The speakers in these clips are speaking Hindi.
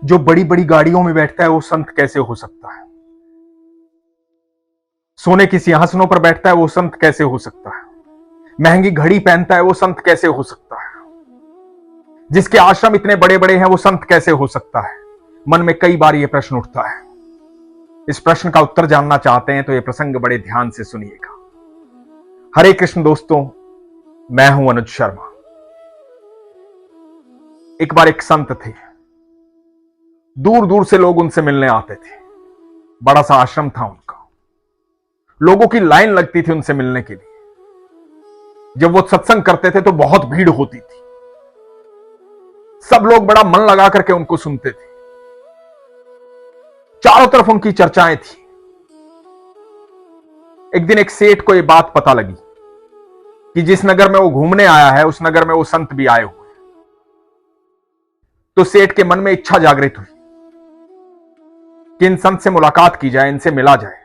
जो बड़ी बड़ी गाड़ियों में बैठता है वो संत कैसे हो सकता है? सोने के सिंहासनों पर बैठता है वो संत कैसे हो सकता है? महंगी घड़ी पहनता है वो संत कैसे हो सकता है? जिसके आश्रम इतने बड़े बड़े हैं वो संत कैसे हो सकता है? मन में कई बार यह प्रश्न उठता है। इस प्रश्न का उत्तर जानना चाहते हैं तो यह प्रसंग बड़े ध्यान से सुनिएगा। हरे कृष्ण दोस्तों, मैं हूं अनुज शर्मा। एक बार एक संत थे, दूर दूर से लोग उनसे मिलने आते थे। बड़ा सा आश्रम था उनका, लोगों की लाइन लगती थी उनसे मिलने के लिए। जब वो सत्संग करते थे तो बहुत भीड़ होती थी। सब लोग बड़ा मन लगा करके उनको सुनते थे। चारों तरफ उनकी चर्चाएं थी। एक दिन एक सेठ को यह बात पता लगी कि जिस नगर में वो घूमने आया है उस नगर में वो संत भी आए हुए। तो सेठ के मन में इच्छा जागृत हुई कि इन संत से मुलाकात की जाए, इनसे मिला जाए।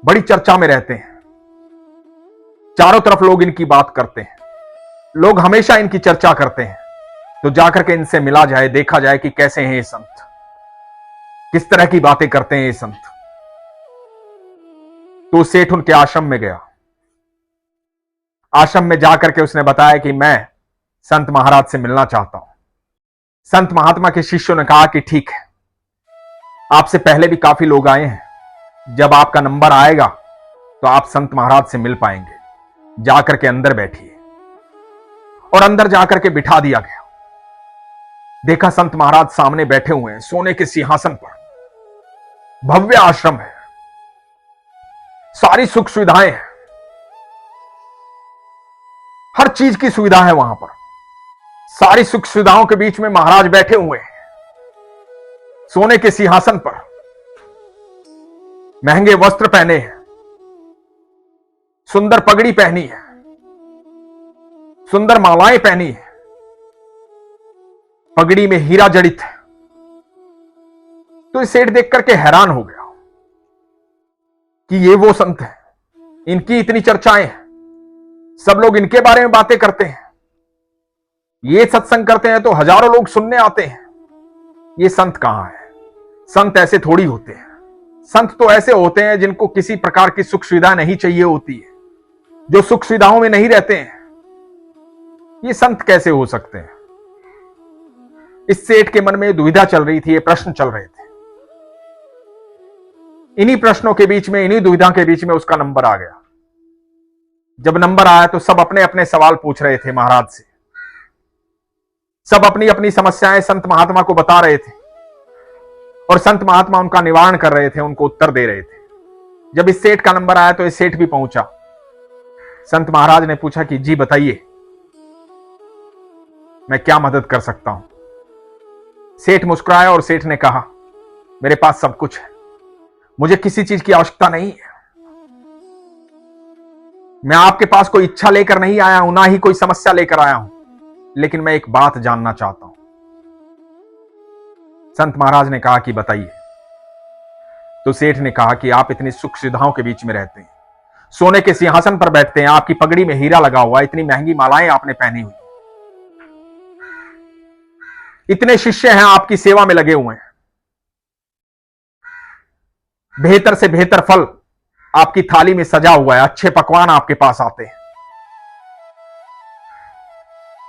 बड़ी चर्चा में रहते हैं, चारों तरफ लोग इनकी बात करते हैं, लोग हमेशा इनकी चर्चा करते हैं। तो जाकर के इनसे मिला जाए, देखा जाए कि कैसे हैं ये संत, किस तरह की बातें करते हैं ये संत। तो सेठ उनके आश्रम में गया। आश्रम में जाकर के उसने बताया कि मैं संत महाराज से मिलना चाहता हूं। संत महात्मा के शिष्यों ने कहा कि ठीक है, आपसे पहले भी काफी लोग आए हैं, जब आपका नंबर आएगा तो आप संत महाराज से मिल पाएंगे। जाकर के अंदर बैठिए। और अंदर जाकर के बिठा दिया गया। देखा संत महाराज सामने बैठे हुए हैं सोने के सिंहासन पर। भव्य आश्रम है, सारी सुख सुविधाएं हैं, हर चीज की सुविधा है वहां पर। सारी सुख सुविधाओं के बीच में महाराज बैठे हुए हैं सोने के सिंहासन पर। महंगे वस्त्र पहने हैं, सुंदर पगड़ी पहनी है, सुंदर मालाएं पहनी है, पगड़ी में हीरा जड़ित है। तो ये सेठ देख करके हैरान हो गया कि ये वो संत है, इनकी इतनी चर्चाएं हैं, सब लोग इनके बारे में बातें करते हैं। ये सत्संग करते हैं तो हजारों लोग सुनने आते हैं। ये संत कहां है? संत ऐसे थोड़ी होते हैं। संत तो ऐसे होते हैं जिनको किसी प्रकार की सुख सुविधा नहीं चाहिए होती है, जो सुख सुविधाओं में नहीं रहते हैं। ये संत कैसे हो सकते हैं? इस सेठ के मन में दुविधा चल रही थी, ये प्रश्न चल रहे थे। इन्हीं प्रश्नों के बीच में, इन्हीं दुविधा के बीच में उसका नंबर आ गया। जब नंबर आया तो सब अपने अपने सवाल पूछ रहे थे महाराज से। सब अपनी अपनी समस्याएं संत महात्मा को बता रहे थे और संत महात्मा उनका निवारण कर रहे थे, उनको उत्तर दे रहे थे। जब इस सेठ का नंबर आया तो इस सेठ भी पहुंचा। संत महाराज ने पूछा कि जी बताइए, मैं क्या मदद कर सकता हूं? सेठ मुस्कुराया और सेठ ने कहा, मेरे पास सब कुछ है, मुझे किसी चीज की आवश्यकता नहीं है। मैं आपके पास कोई इच्छा लेकर नहीं आया हूं, ना ही कोई समस्या लेकर आया हूं, लेकिन मैं एक बात जानना चाहता हूं। संत महाराज ने कहा कि बताइए। तो सेठ ने कहा कि आप इतनी सुख सुविधाओं के बीच में रहते हैं, सोने के सिंहासन पर बैठते हैं, आपकी पगड़ी में हीरा लगा हुआ है, इतनी महंगी मालाएं आपने पहनी हुई, इतने शिष्य हैं आपकी सेवा में लगे हुए हैं, बेहतर से बेहतर फल आपकी थाली में सजा हुआ है, अच्छे पकवान आपके पास आते हैं,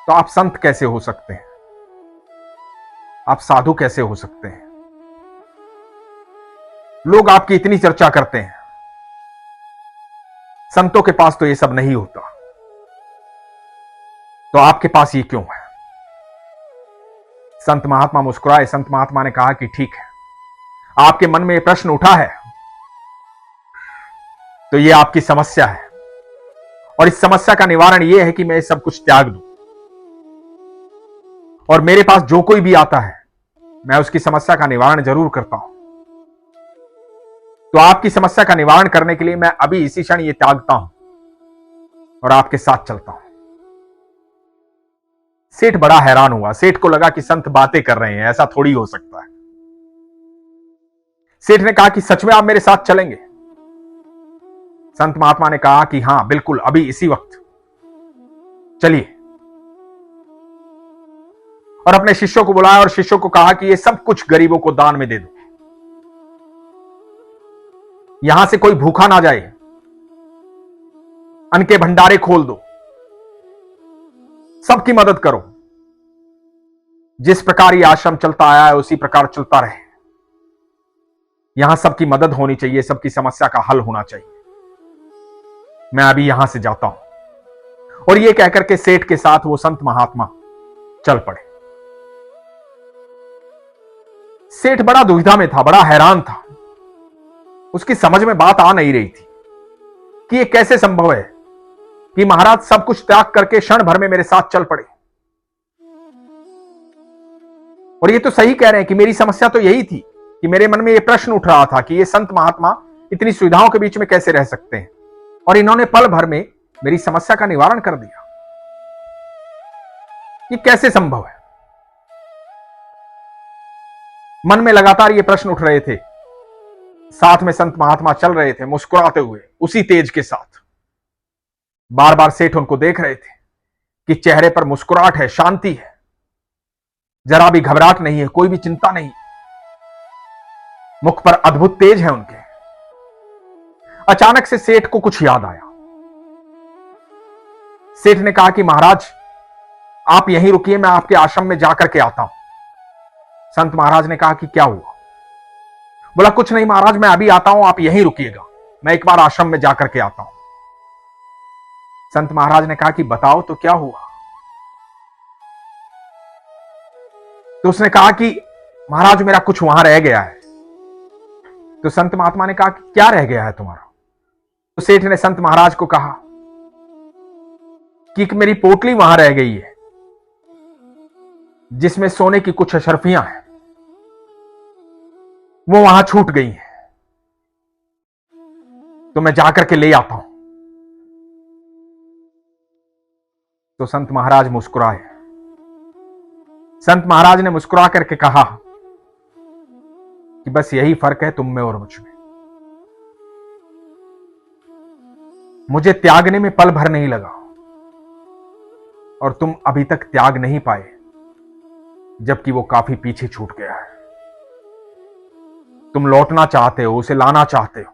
तो आप संत कैसे हो सकते हैं? आप साधु कैसे हो सकते हैं? लोग आपकी इतनी चर्चा करते हैं, संतों के पास तो ये सब नहीं होता, तो आपके पास ये क्यों है? संत महात्मा मुस्कुराए। संत महात्मा ने कहा कि ठीक है, आपके मन में ये प्रश्न उठा है तो ये आपकी समस्या है, और इस समस्या का निवारण यह है कि मैं सब कुछ त्याग दूं, और मेरे पास जो कोई भी आता है मैं उसकी समस्या का निवारण जरूर करता हूं। तो आपकी समस्या का निवारण करने के लिए मैं अभी इसी क्षण ये त्यागता हूं और आपके साथ चलता हूं। सेठ बड़ा हैरान हुआ। सेठ को लगा कि संत बातें कर रहे हैं, ऐसा थोड़ी हो सकता है। सेठ ने कहा कि सच में आप मेरे साथ चलेंगे? संत महात्मा ने कहा कि हां बिल्कुल, अभी इसी वक्त चलिए। और अपने शिष्यों को बुलाया और शिष्यों को कहा कि ये सब कुछ गरीबों को दान में दे दो, यहां से कोई भूखा ना जाए, अन्न के भंडारे खोल दो, सबकी मदद करो। जिस प्रकार ये आश्रम चलता आया है उसी प्रकार चलता रहे। यहां सबकी मदद होनी चाहिए, सबकी समस्या का हल होना चाहिए। मैं अभी यहां से जाता हूं। और ये कहकर के सेठ के साथ वो संत महात्मा चल पड़े। सेठ बड़ा दुविधा में था, बड़ा हैरान था। उसकी समझ में बात आ नहीं रही थी कि ये कैसे संभव है कि महाराज सब कुछ त्याग करके क्षण भर में मेरे साथ चल पड़े। और ये तो सही कह रहे हैं कि मेरी समस्या तो यही थी कि मेरे मन में ये प्रश्न उठ रहा था कि ये संत महात्मा इतनी सुविधाओं के बीच में कैसे रह सकते हैं, और इन्होंने पल भर में मेरी समस्या का निवारण कर दिया। ये कैसे संभव है? मन में लगातार ये प्रश्न उठ रहे थे। साथ में संत महात्मा चल रहे थे मुस्कुराते हुए, उसी तेज के साथ। बार बार सेठ उनको देख रहे थे कि चेहरे पर मुस्कुराहट है, शांति है, जरा भी घबराहट नहीं है, कोई भी चिंता नहीं, मुख पर अद्भुत तेज है उनके। अचानक से सेठ को कुछ याद आया। सेठ ने कहा कि महाराज आप यहीं रुकिए, मैं आपके आश्रम में जाकर के आता हूं। संत महाराज ने कहा कि क्या हुआ? बोला कुछ नहीं महाराज, मैं अभी आता हूं, आप यहीं रुकिएगा, मैं एक बार आश्रम में जाकर के आता हूं। संत महाराज ने कहा कि बताओ तो क्या हुआ? तो उसने कहा कि महाराज मेरा कुछ वहां रह गया है। तो संत महात्मा ने कहा कि क्या रह गया है तुम्हारा? तो सेठ ने संत महाराज को कहा कि मेरी पोटली वहां रह गई है जिसमें सोने की कुछ अशर्फियां हैं, वो वहां छूट गई हैं, तो मैं जाकर के ले आता हूं। तो संत महाराज मुस्कुराए। संत महाराज ने मुस्कुरा करके कहा कि बस यही फर्क है तुम में और मुझ में। मुझे त्यागने में पल भर नहीं लगा और तुम अभी तक त्याग नहीं पाए, जबकि वो काफी पीछे छूट गया है। तुम लौटना चाहते हो, उसे लाना चाहते हो,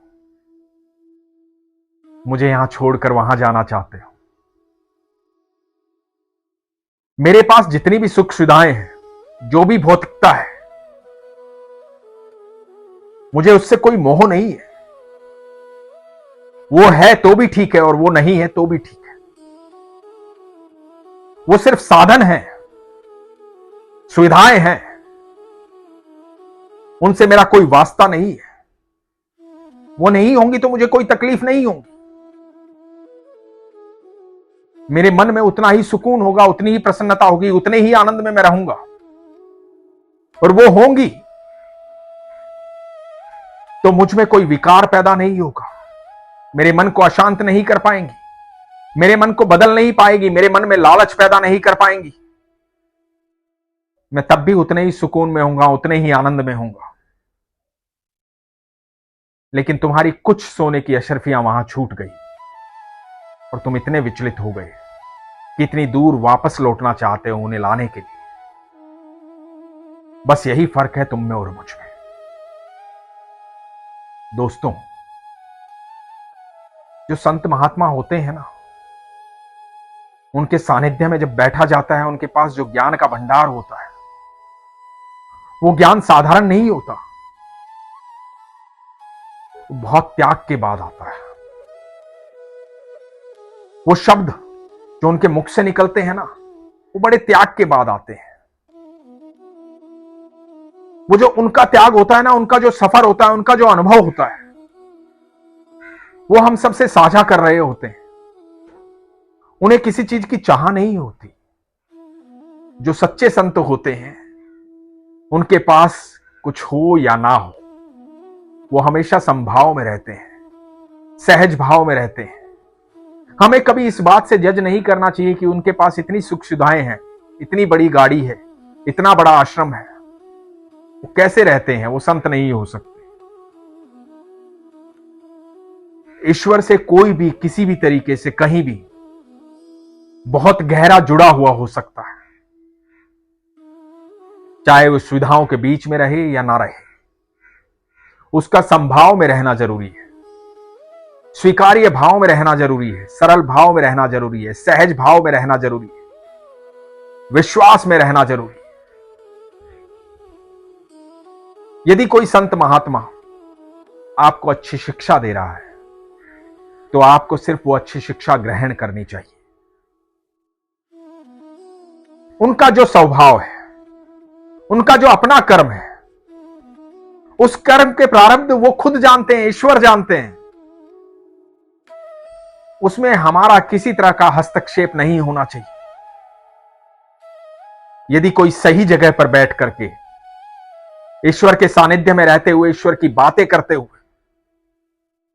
मुझे यहां छोड़कर वहां जाना चाहते हो। मेरे पास जितनी भी सुख सुविधाएं हैं, जो भी भौतिकता है, मुझे उससे कोई मोह नहीं है। वो है तो भी ठीक है और वो नहीं है तो भी ठीक है। वो सिर्फ साधन है, सुविधाएं हैं, उनसे मेरा कोई वास्ता नहीं है। वो नहीं होंगी तो मुझे कोई तकलीफ नहीं होगी। मेरे मन में उतना ही सुकून होगा, उतनी ही प्रसन्नता होगी, उतने ही आनंद में मैं रहूंगा। और वो होंगी तो मुझ में कोई विकार पैदा नहीं होगा, मेरे मन को अशांत नहीं कर पाएंगी, मेरे मन को बदल नहीं पाएगी, मेरे मन में लालच पैदा नहीं कर पाएंगी। मैं तब भी उतने ही सुकून में होऊंगा, उतने ही आनंद में होऊंगा। लेकिन तुम्हारी कुछ सोने की अशर्फियां वहां छूट गई और तुम इतने विचलित हो गए कि इतनी दूर वापस लौटना चाहते हो उन्हें लाने के लिए। बस यही फर्क है तुम में और मुझ में। दोस्तों, जो संत महात्मा होते हैं ना, उनके सानिध्य में जब बैठा जाता है, उनके पास जो ज्ञान का भंडार होता है, वो ज्ञान साधारण नहीं होता, वो बहुत त्याग के बाद आता है। वो शब्द जो उनके मुख से निकलते हैं ना, वो बड़े त्याग के बाद आते हैं। वो जो उनका त्याग होता है ना, उनका जो सफर होता है, उनका जो अनुभव होता है, वो हम सबसे साझा कर रहे होते हैं। उन्हें किसी चीज की चाह नहीं होती। जो सच्चे संत होते हैं, उनके पास कुछ हो या ना हो, वो हमेशा समभाव में रहते हैं, सहज भाव में रहते हैं। हमें कभी इस बात से जज नहीं करना चाहिए कि उनके पास इतनी सुख सुविधाएं हैं, इतनी बड़ी गाड़ी है, इतना बड़ा आश्रम है, वो कैसे रहते हैं, वो संत नहीं हो सकते। ईश्वर से कोई भी किसी भी तरीके से कहीं भी बहुत गहरा जुड़ा हुआ हो सकता है, चाहे वो सुविधाओं के बीच में रहे या ना रहे, उसका संभाव में रहना जरूरी है, स्वीकार्य भाव में रहना जरूरी है, सरल भाव में रहना जरूरी है, सहज भाव में रहना जरूरी है, विश्वास में रहना जरूरी है। यदि कोई संत महात्मा आपको अच्छी शिक्षा दे रहा है तो आपको सिर्फ वो अच्छी शिक्षा ग्रहण करनी चाहिए। उनका जो स्वभाव है, उनका जो अपना कर्म है, उस कर्म के प्रारब्ध वो खुद जानते हैं, ईश्वर जानते हैं। उसमें हमारा किसी तरह का हस्तक्षेप नहीं होना चाहिए। यदि कोई सही जगह पर बैठ करके ईश्वर के सानिध्य में रहते हुए, ईश्वर की बातें करते हुए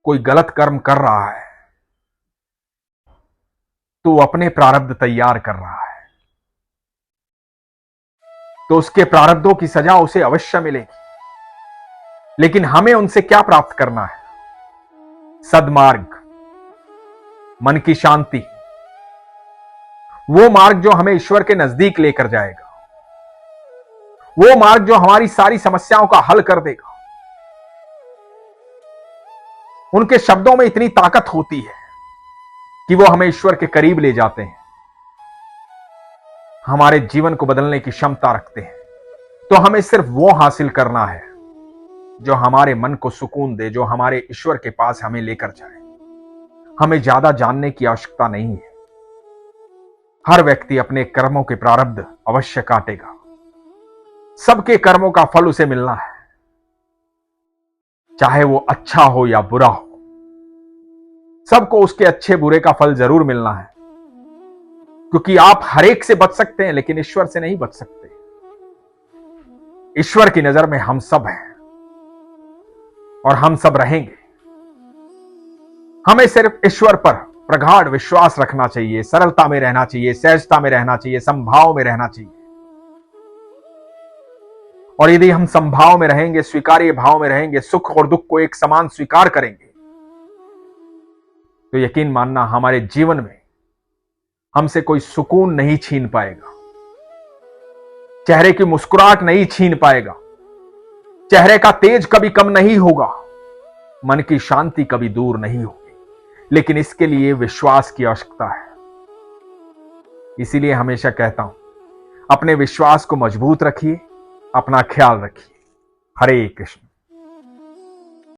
कोई गलत कर्म कर रहा है तो वो अपने प्रारब्ध तैयार कर रहा है, तो उसके प्रारब्धों की सजा उसे अवश्य मिलेगी। लेकिन हमें उनसे क्या प्राप्त करना है? सद्मार्ग, मन की शांति, वो मार्ग जो हमें ईश्वर के नजदीक लेकर जाएगा, वो मार्ग जो हमारी सारी समस्याओं का हल कर देगा। उनके शब्दों में इतनी ताकत होती है कि वो हमें ईश्वर के करीब ले जाते हैं, हमारे जीवन को बदलने की क्षमता रखते हैं। तो हमें सिर्फ वो हासिल करना है जो हमारे मन को सुकून दे, जो हमारे ईश्वर के पास हमें लेकर जाए। हमें ज्यादा जानने की आवश्यकता नहीं है। हर व्यक्ति अपने कर्मों के प्रारब्ध अवश्य काटेगा, सबके कर्मों का फल उसे मिलना है, चाहे वो अच्छा हो या बुरा हो। सबको उसके अच्छे बुरे का फल जरूर मिलना है, क्योंकि आप हर एक से बच सकते हैं लेकिन ईश्वर से नहीं बच सकते। ईश्वर की नजर में हम सब हैं और हम सब रहेंगे। हमें सिर्फ ईश्वर पर प्रगाढ़ विश्वास रखना चाहिए, सरलता में रहना चाहिए, सहजता में रहना चाहिए, संभाव में रहना चाहिए। और यदि हम संभाव में रहेंगे, स्वीकार्य भाव में रहेंगे, सुख और दुख को एक समान स्वीकार करेंगे, तो यकीन मानना हमारे जीवन में हमसे कोई सुकून नहीं छीन पाएगा, चेहरे की मुस्कुराहट नहीं छीन पाएगा, चेहरे का तेज कभी कम नहीं होगा, मन की शांति कभी दूर नहीं होगी। लेकिन इसके लिए विश्वास की आवश्यकता है। इसीलिए हमेशा कहता हूं, अपने विश्वास को मजबूत रखिए, अपना ख्याल रखिए। हरे कृष्ण।